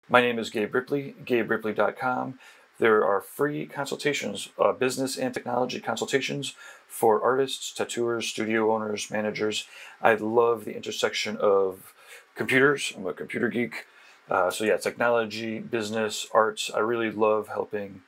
My name is Gabe Ripley, GabeRipley.com. There are free consultations, business and technology consultations for artists, tattooers, studio owners, managers. I love the intersection of computers. I'm a computer geek. So yeah, technology, business, arts. I really love helping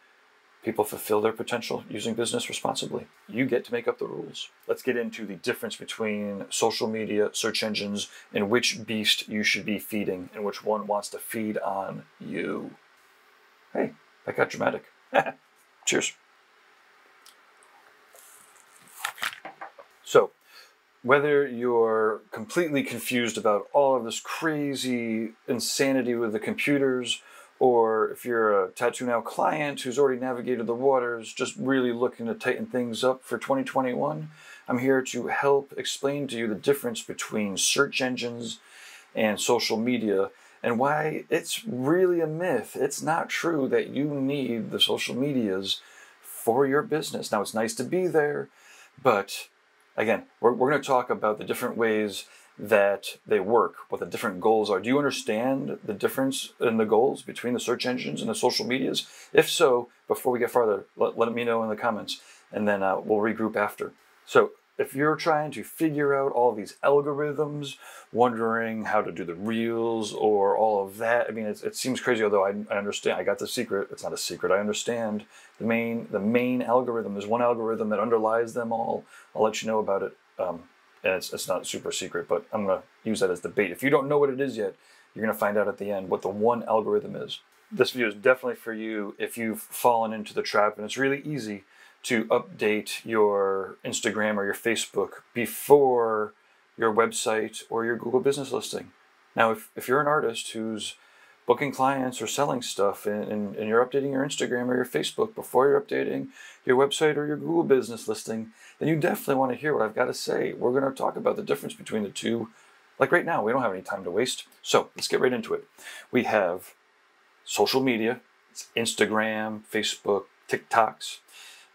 people fulfill their potential using business responsibly. You get to make up the rules. Let's get into the difference between social media, search engines, and which beast you should be feeding and which one wants to feed on you. Hey, that got dramatic. Cheers. So, whether you're completely confused about all of this crazy insanity with the computers, or if you're a Tattoo Now client who's already navigated the waters, just really looking to tighten things up for 2021, I'm here to help explain to you the difference between search engines and social media and why it's really a myth. It's not true that you need the social medias for your business. Now, it's nice to be there, but again, we're going to talk about the different ways that they work, what the different goals are. Do you understand the difference in the goals between the search engines and the social medias? If so, before we get farther, let me know in the comments, and then we'll regroup after. So if you're trying to figure out all of these algorithms, wondering how to do the reels or all of that, I mean, it seems crazy, although I understand. I got the secret. It's not a secret. I understand the main algorithm. There's one algorithm that underlies them all. I'll let you know about it. And it's not super secret, but I'm going to use that as the bait. If you don't know what it is yet, you're going to find out at the end what the one algorithm is. This video is definitely for you if you've fallen into the trap, and it's really easy to update your Instagram or your Facebook before your website or your Google business listing. Now, if you're an artist who's booking clients or selling stuff and you're updating your Instagram or your Facebook before you're updating your website or your Google business listing, then you definitely want to hear what I've got to say. We're going to talk about the difference between the two. Like right now, we don't have any time to waste. So let's get right into it. We have social media. It's Instagram, Facebook, TikToks.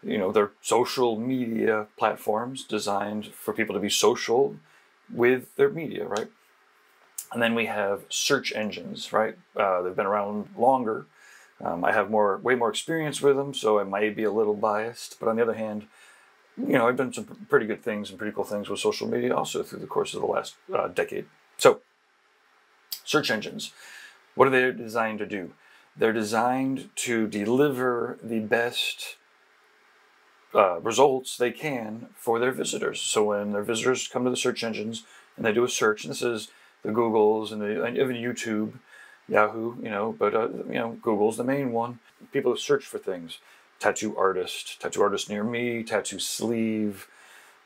You know, they're social media platforms designed for people to be social with their media, right? And then we have search engines, right? They've been around longer. I have way more experience with them, so I might be a little biased. But on the other hand, you know, I've done some pretty good things and pretty cool things with social media also through the course of the last decade. So, search engines, what are they designed to do? They're designed to deliver the best results they can for their visitors. So when their visitors come to the search engines and they do a search, and this is the Googles and even YouTube, Yahoo, you know, but you know, Google's the main one. People search for things: tattoo artist near me, tattoo sleeve,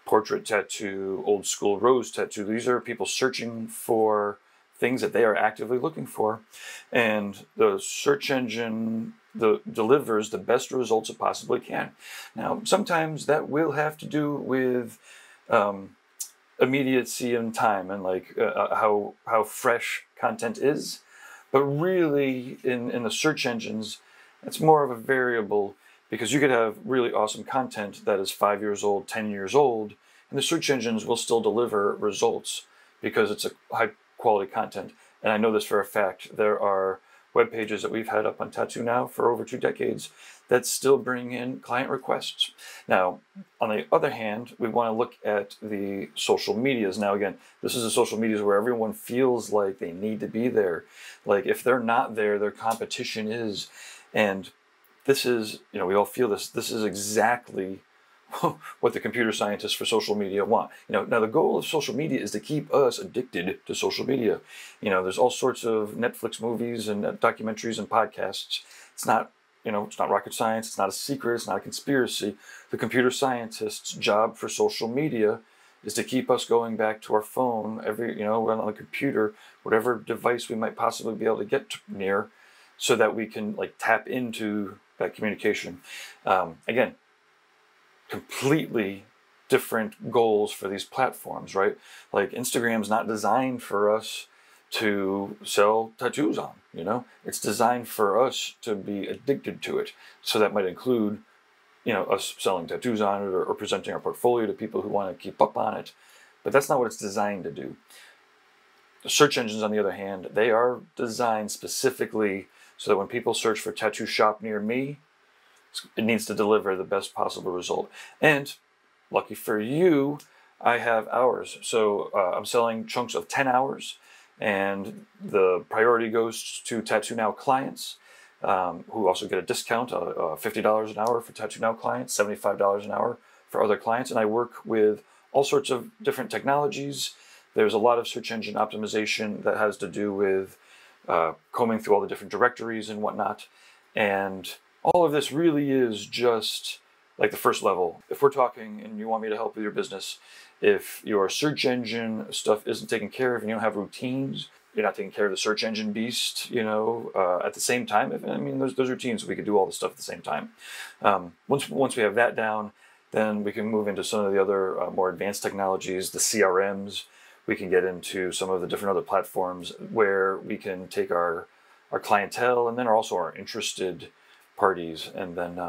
portrait tattoo, old school rose tattoo. These are people searching for things that they are actively looking for, and the search engine delivers the best results it possibly can. Now, sometimes that will have to do with immediacy and time, and like how fresh content is. But really, in the search engines, it's more of a variable, because you could have really awesome content that is 5 years old, 10 years old, and the search engines will still deliver results because it's a high quality content. And I know this for a fact. There are web pages that we've had up on Tattoo Now for over 2 decades that still bring in client requests. Now, on the other hand, we want to look at the social medias. Now, again, this is the social medias where everyone feels like they need to be there. Like if they're not there, their competition is. And this is, you know, we all feel this. This is exactly what the computer scientists for social media want. You know, now the goal of social media is to keep us addicted to social media. You know, there's all sorts of Netflix movies and documentaries and podcasts. It's not, you know, it's not rocket science. It's not a secret. It's not a conspiracy. The computer scientists' job for social media is to keep us going back to our phone you know, on the computer, whatever device we might possibly be able to get near, so that we can like tap into that communication. Again, completely different goals for these platforms, right? Like Instagram's not designed for us to sell tattoos on, you know? It's designed for us to be addicted to it. So that might include, you know, us selling tattoos on it or presenting our portfolio to people who want to keep up on it. But that's not what it's designed to do. The search engines, on the other hand, they are designed specifically so that when people search for tattoo shop near me, it needs to deliver the best possible result. And lucky for you, I have hours. So I'm selling chunks of 10 hours, and the priority goes to Tattoo Now clients, who also get a discount, $50 an hour for Tattoo Now clients, $75 an hour for other clients. And I work with all sorts of different technologies. There's a lot of search engine optimization that has to do with combing through all the different directories and whatnot. And all of this really is just like the first level. If we're talking and you want me to help with your business, if your search engine stuff isn't taken care of and you don't have routines, you're not taking care of the search engine beast, at the same time. Those routines, we could do all this stuff at the same time. Once we have that down, then we can move into some of the other more advanced technologies, the CRMs. We can get into some of the different other platforms where we can take our clientele and then also our interested parties, and then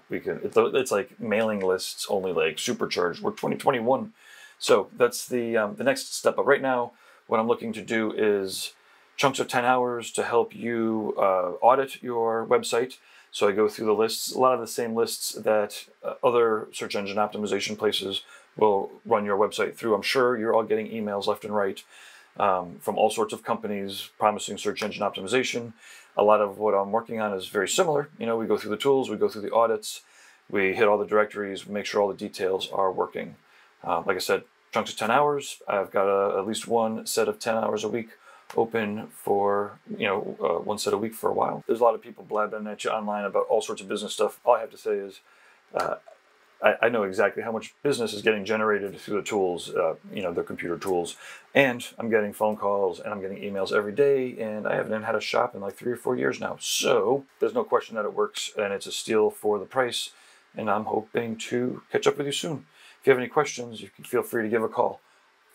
we can. It's like mailing lists, only like supercharged. We're 2021, so that's the next step. But right now, what I'm looking to do is chunks of 10 hours to help you audit your website. So I go through the lists, a lot of the same lists that other search engine optimization places will run your website through. I'm sure you're all getting emails left and right from all sorts of companies promising search engine optimization. A lot of what I'm working on is very similar. We go through the tools, we go through the audits, we hit all the directories, we make sure all the details are working. Like I said, chunks of 10 hours. I've got at least one set of 10 hours a week open for, one set a week for a while. There's a lot of people blabbing at you online about all sorts of business stuff. All I have to say is I know exactly how much business is getting generated through the tools, the computer tools. And I'm getting phone calls and I'm getting emails every day, and I haven't had a shop in like 3 or 4 years now. So there's no question that it works, and it's a steal for the price. And I'm hoping to catch up with you soon. If you have any questions, you can feel free to give a call.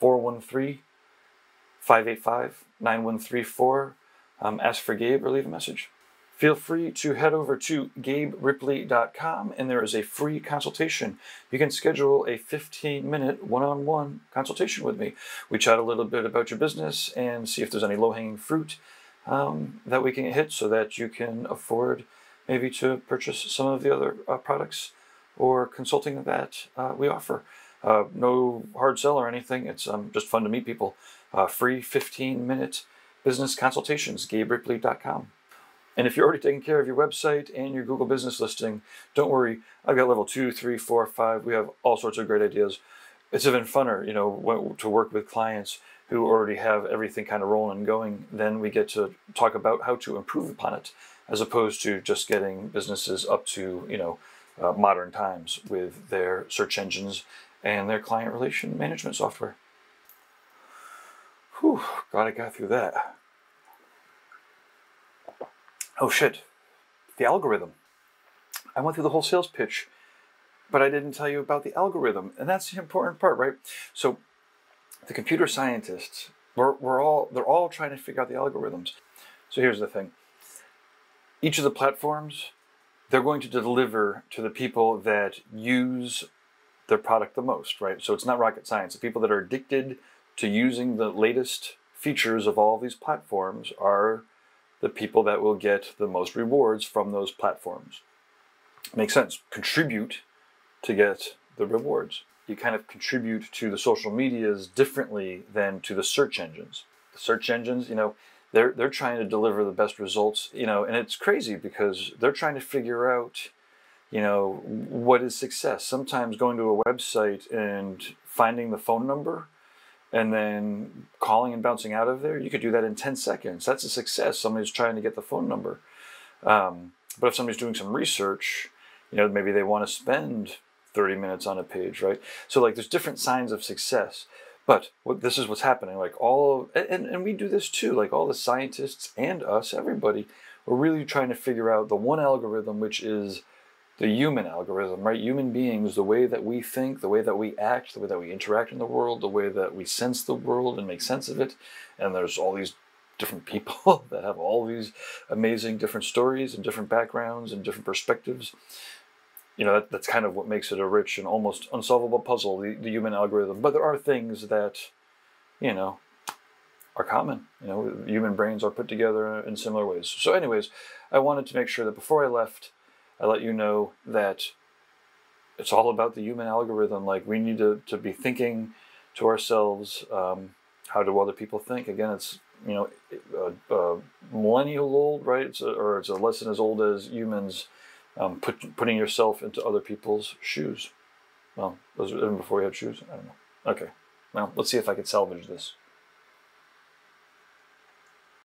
413-585-9134. Ask for Gabe or leave a message. Feel free to head over to GabeRipley.com, and there is a free consultation. You can schedule a 15-minute one-on-one consultation with me. We chat a little bit about your business and see if there's any low-hanging fruit that we can hit so that you can afford maybe to purchase some of the other products or consulting that we offer. No hard sell or anything. It's just fun to meet people. Free 15-minute business consultations, GabeRipley.com. And if you're already taking care of your website and your Google business listing, don't worry. I've got level 2, 3, 4, 5. We have all sorts of great ideas. It's even funner, to work with clients who already have everything kind of rolling and going. Then we get to talk about how to improve upon it, as opposed to just getting businesses up to, modern times with their search engines and their client relation management software. Whew, glad I got through that. Oh shit, the algorithm. I went through the whole sales pitch, but I didn't tell you about the algorithm, and that's the important part, right? So the computer scientists, they're all trying to figure out the algorithms. So here's the thing. Each of the platforms, they're going to deliver to the people that use their product the most, right? So it's not rocket science. The people that are addicted to using the latest features of all these platforms are the people that will get the most rewards from those platforms. Makes sense. Contribute to get the rewards. You kind of contribute to the social medias differently than to the search engines. The search engines, they're trying to deliver the best results, and it's crazy because they're trying to figure out, what is success. Sometimes going to a website and finding the phone number and then calling and bouncing out of there, you could do that in 10 seconds. That's a success. Somebody's trying to get the phone number. But if somebody's doing some research, maybe they want to spend 30 minutes on a page, right? So there's different signs of success. But this is what's happening. And we do this too. All the scientists and us, everybody, we're really trying to figure out the one algorithm, which is the human algorithm, right? Human beings, the way that we think, the way that we act, the way that we interact in the world, the way that we sense the world and make sense of it. And there's all these different people that have all these amazing different stories and different backgrounds and different perspectives. That's kind of what makes it a rich and almost unsolvable puzzle, the human algorithm. But there are things that, are common. Human brains are put together in similar ways. So anyways, I wanted to make sure that before I left, I let you know that it's all about the human algorithm. Like, we need to be thinking to ourselves, how do other people think? Again, it's, millennial old, right? It's a lesson as old as humans, putting yourself into other people's shoes. Well, those were even before we had shoes. I don't know. Okay. Well, let's see if I can salvage this.